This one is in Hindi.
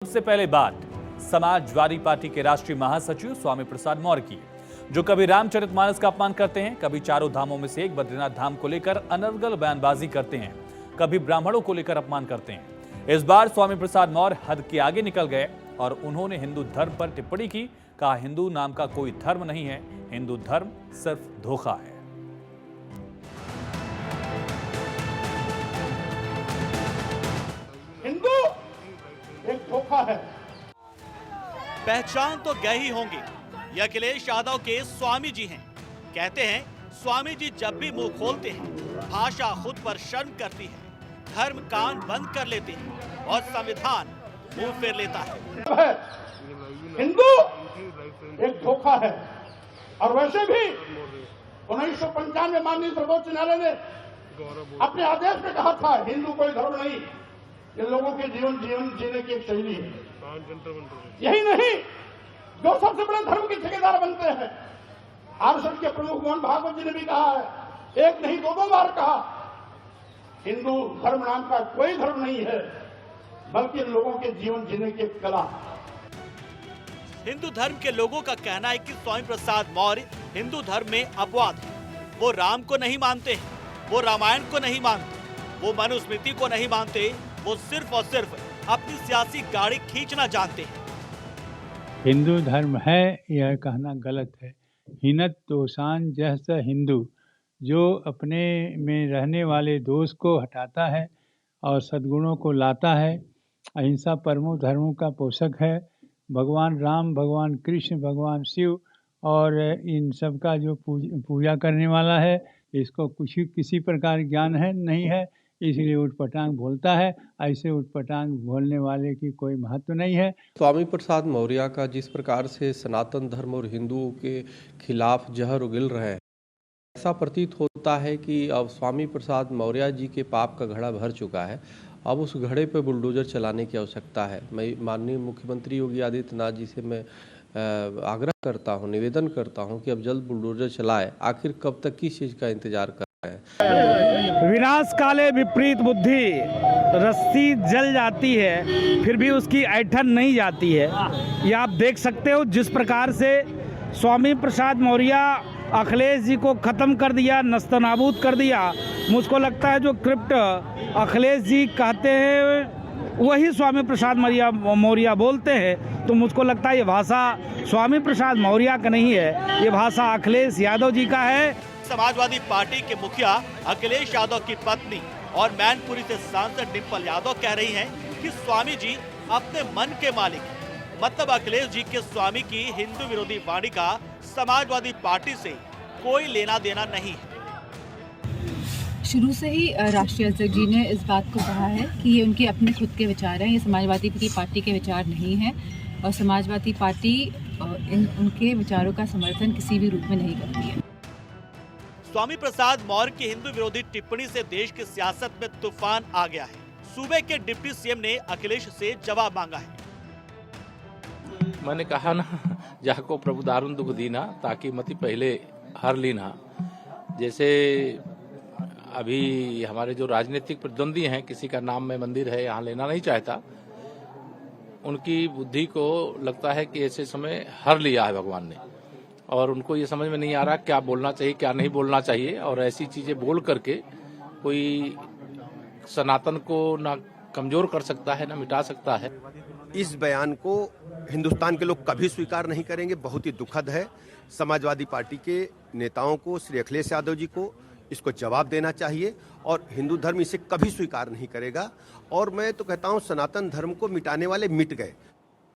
सबसे पहले बात समाजवादी पार्टी के राष्ट्रीय महासचिव स्वामी प्रसाद मौर्य की, जो कभी रामचरितमानस का अपमान करते हैं, कभी चारों धामों में से एक बद्रीनाथ धाम को लेकर अनर्गल बयानबाजी करते हैं, कभी ब्राह्मणों को लेकर अपमान करते हैं। इस बार स्वामी प्रसाद मौर्य हद के आगे निकल गए और उन्होंने हिंदू धर्म पर टिप्पणी की। कहा, हिंदू नाम का कोई धर्म नहीं है, हिंदू धर्म सिर्फ धोखा है। हिंदू एक धोखा है। पहचान तो गए ही होंगे, ये अखिलेश यादव के स्वामी जी हैं। कहते हैं स्वामी जी जब भी मुंह खोलते हैं, भाषा खुद पर शर्म करती है, धर्म कान बंद कर लेते हैं और संविधान मुंह फेर लेता है। हिंदू एक धोखा है। और वैसे भी 1995 में माननीय सर्वोच्च न्यायालय ने अपने आदेश में कहा था, हिंदू कोई धर्म नहीं, ये लोगों के जीवन जीने की एक शैली है। यही नहीं, जो सबसे बड़े धर्म के ठेकेदार बनते हैं, आरएसएस के प्रमुख मोहन भागवत जी ने भी कहा है, एक नहीं दो बार कहा, हिंदू धर्म नाम का कोई धर्म नहीं है, बल्कि लोगों के जीवन जीने की एक कला। हिंदू धर्म के लोगों का कहना है कि स्वामी प्रसाद मौर्य हिंदू धर्म में अपवाद है। वो राम को नहीं मानते हैं, वो रामायण को नहीं मानते, वो मनुस्मृति को नहीं मानते, वो सिर्फ और सिर्फ अपनी सियासी गाड़ी खींचना जानते हैं। हिंदू धर्म है यह कहना गलत है। हिनत दोषान जहस हिंदू, जो अपने में रहने वाले दोष को हटाता है और सद्गुणों को लाता है। अहिंसा परमो धर्मों का पोषक है। भगवान राम, भगवान कृष्ण, भगवान शिव और इन सब का जो पूजा करने वाला है, इसको किसी प्रकार ज्ञान है नहीं है, इसलिए उटपटांग बोलता है। ऐसे उटपटांग बोलने वाले की कोई महत्व नहीं है। स्वामी प्रसाद मौर्य का जिस प्रकार से सनातन धर्म और हिंदुओं के खिलाफ जहर उगल रहे हैं, ऐसा प्रतीत होता है कि अब स्वामी प्रसाद मौर्य जी के पाप का घड़ा भर चुका है। अब उस घड़े पर बुलडोजर चलाने की आवश्यकता है। मैं माननीय मुख्यमंत्री योगी आदित्यनाथ जी से मैं आग्रह करता हूं, निवेदन करता हूं कि अब जल्द बुलडोजर चलाए। आखिर कब तक किस चीज़ का इंतजार कर रहे हैं? विनाश काले विपरीत बुद्धि, रस्सी जल जाती है फिर भी उसकी ऐंठन नहीं जाती है। ये आप देख सकते हो जिस प्रकार से स्वामी प्रसाद मौर्य अखिलेश जी को खत्म कर दिया, नस्तनाबूद कर दिया। मुझको लगता है जो क्रिप्ट अखिलेश जी कहते हैं वही स्वामी प्रसाद मौर्य बोलते हैं। तो मुझको लगता है ये भाषा स्वामी प्रसाद मौर्य का नहीं है, ये भाषा अखिलेश यादव जी का है। समाजवादी पार्टी के मुखिया अखिलेश यादव की पत्नी और मैनपुरी से सांसद डिंपल यादव कह रही हैं कि स्वामी जी अपने मन के मालिक हैं। मतलब अखिलेश जी के स्वामी की हिंदू विरोधी वाणी का समाजवादी पार्टी से कोई लेना देना नहीं है। शुरू से ही राष्ट्रीय अध्यक्ष जी ने इस बात को कहा है कि ये उनके अपने खुद के विचार हैं, ये समाजवादी पार्टी के विचार नहीं हैं और समाजवादी पार्टी उनके विचारों का समर्थन किसी भी रूप में नहीं करती है। स्वामी प्रसाद मौर्य की हिंदू विरोधी टिप्पणी से देश की सियासत में तूफान आ गया है। सूबे के डिप्टी सीएम ने अखिलेश से जवाब मांगा है। मैंने कहा ना, जाको प्रभु दारुण दुख दीना, ताकि मति पहले हर लीना। जैसे अभी हमारे जो राजनीतिक प्रतिद्वंदी हैं, किसी का नाम में मंदिर है यहाँ लेना नहीं चाहता, उनकी बुद्धि को लगता है कि ऐसे समय हर लिया है भगवान ने और उनको ये समझ में नहीं आ रहा क्या बोलना चाहिए क्या नहीं बोलना चाहिए। और ऐसी चीजें बोल करके कोई सनातन को ना कमजोर कर सकता है ना मिटा सकता है। इस बयान को हिंदुस्तान के लोग कभी स्वीकार नहीं करेंगे, बहुत ही दुखद है। समाजवादी पार्टी के नेताओं को, श्री अखिलेश यादव जी को इसको जवाब देना चाहिए और हिंदू धर्म इसे कभी स्वीकार नहीं करेगा। और मैं तो कहता हूं, सनातन धर्म को मिटाने वाले मिट गए,